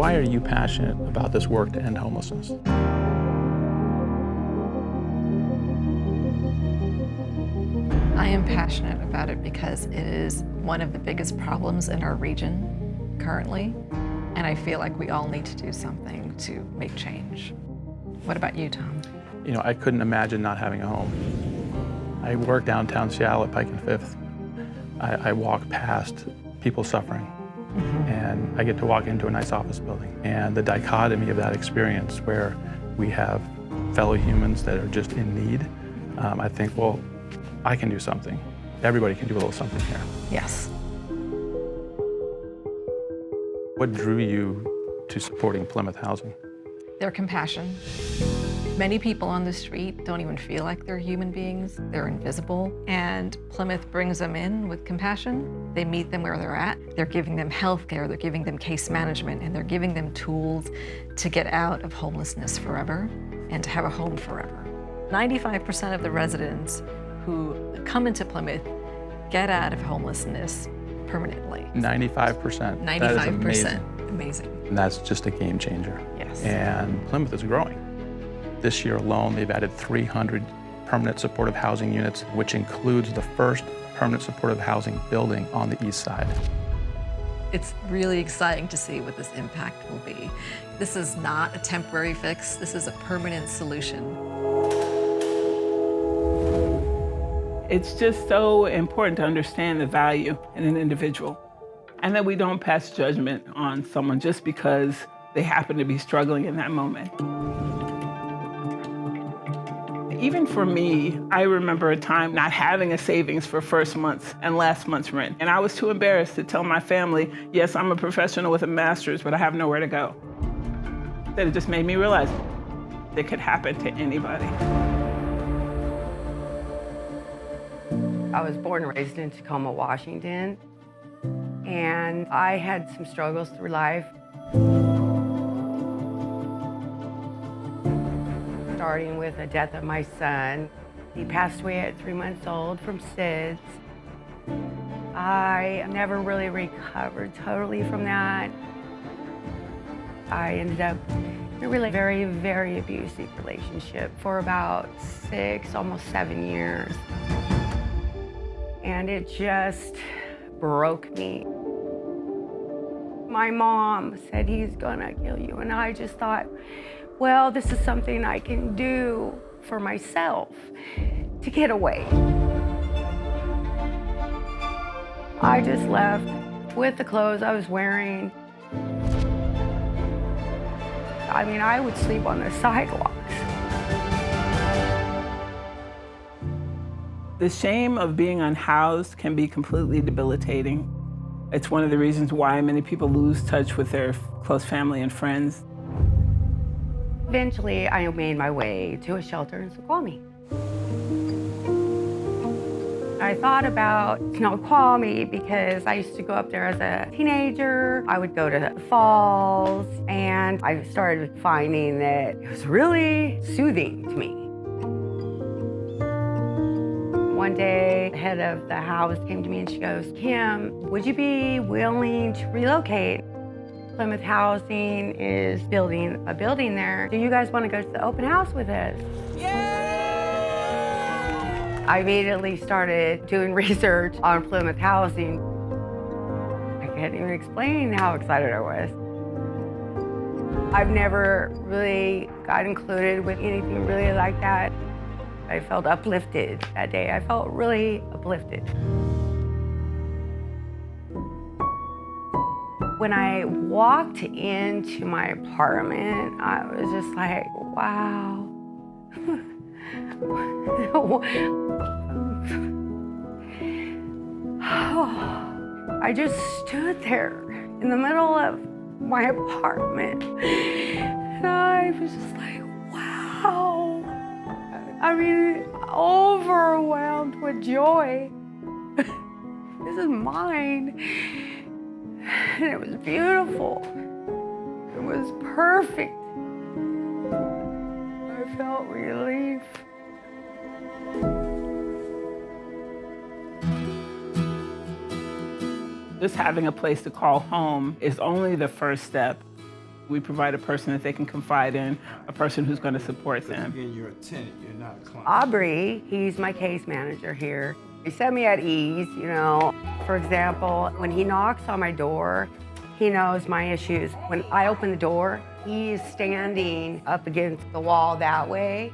Why are you passionate about this work to end homelessness? I am passionate about it because it is one of the biggest problems in our region currently, and I feel like we all need to do something to make change. What about you, Tom? You know, I couldn't imagine not having a home. I work downtown Seattle at Pike and Fifth. I walk past people suffering, and I get to walk into a nice office building. And the dichotomy of that experience where we have fellow humans that are just in need, I think, well, I can do something. Everybody can do a little something here. Yes. What drew you to supporting Plymouth Housing? Their compassion. Many people on the street don't even feel like they're human beings. They're invisible. And Plymouth brings them in with compassion. They meet them where they're at. They're giving them health care, they're giving them case management, and they're giving them tools to get out of homelessness forever and to have a home forever. 95% of the residents who come into Plymouth get out of homelessness permanently. 95%. 95%. That is amazing. Amazing. And that's just a game changer. Yes. And Plymouth is growing. This year alone, they've added 300 permanent supportive housing units, which includes the first permanent supportive housing building on the east side. It's really exciting to see what this impact will be. This is not a temporary fix. This is a permanent solution. It's just so important to understand the value in an individual and that we don't pass judgment on someone just because they happen to be struggling in that moment. Even for me, I remember a time not having a savings for first month's and last month's rent. And I was too embarrassed to tell my family, yes, I'm a professional with a master's, but I have nowhere to go. That it just made me realize it could happen to anybody. I was born and raised in Tacoma, Washington, and I had some struggles through life. Starting with the death of my son. He passed away at 3 months old from SIDS. I never really recovered totally from that. I ended up in a really very, very abusive relationship for about 6, almost 7 years. And it just broke me. My mom said, he's gonna kill you. And I just thought, well, this is something I can do for myself to get away. I just left with the clothes I was wearing. I mean, I would sleep on the sidewalks. The shame of being unhoused can be completely debilitating. It's one of the reasons why many people lose touch with their close family and friends. Eventually, I made my way to a shelter in Snoqualmie. I thought about Snoqualmie because I used to go up there as a teenager. I would go to the falls, and I started finding that it was really soothing to me. One day, the head of the house came to me and she goes, Kim, would you be willing to relocate? Plymouth Housing is building a building there. Do you guys want to go to the open house with us? Yay! I immediately started doing research on Plymouth Housing. I can't even explain how excited I was. I've never really got included with anything really like that. I felt uplifted that day. I felt really uplifted. When I walked into my apartment, I was just like, wow. I just stood there in the middle of my apartment. And I was just like, wow. I mean, overwhelmed with joy. This is mine. And it was beautiful. It was perfect. I felt relief. Just having a place to call home is only the first step. We provide a person that they can confide in, a person who's going to support them. Again, you're a tenant, you're not a client. Aubrey, he's my case manager here. He set me at ease, you know. For example, when he knocks on my door, he knows my issues. When I open the door, he is standing up against the wall that way.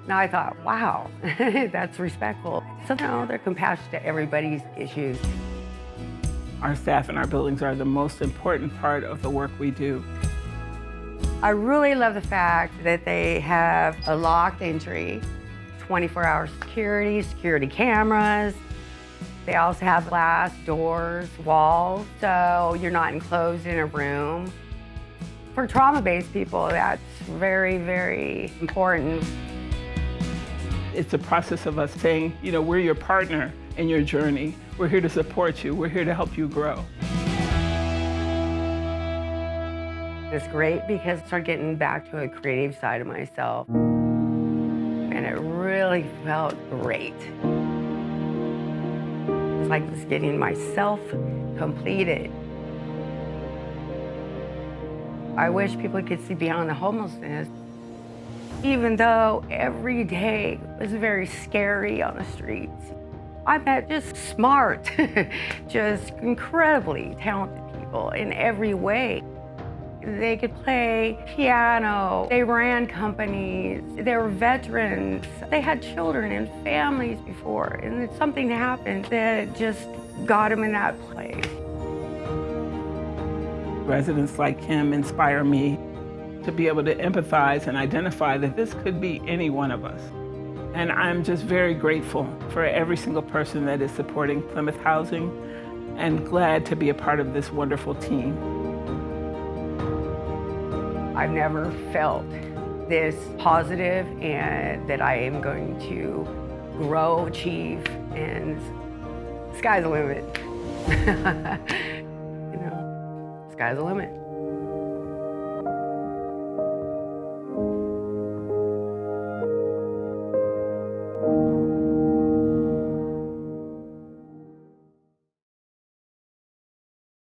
Now I thought, wow, that's respectful. So now they're compassionate to everybody's issues. Our staff in our buildings are the most important part of the work we do. I really love the fact that they have a locked entry, 24-hour security cameras. They also have glass doors, walls, so you're not enclosed in a room. For trauma-based people, that's very, very important. It's a process of us saying, you know, we're your partner in your journey. We're here to support you. We're here to help you grow. It's great because I started getting back to a creative side of myself. And it really felt great. It's like just getting myself completed. I wish people could see beyond the homelessness. Even though every day was very scary on the streets, I met just smart, just incredibly talented people in every way. They could play piano, they ran companies, they were veterans, they had children and families before, and then something happened that just got them in that place. Residents like him inspire me to be able to empathize and identify that this could be any one of us. And I'm just very grateful for every single person that is supporting Plymouth Housing and glad to be a part of this wonderful team. I've never felt this positive and that I am going to grow, achieve, and sky's the limit. You know, sky's the limit.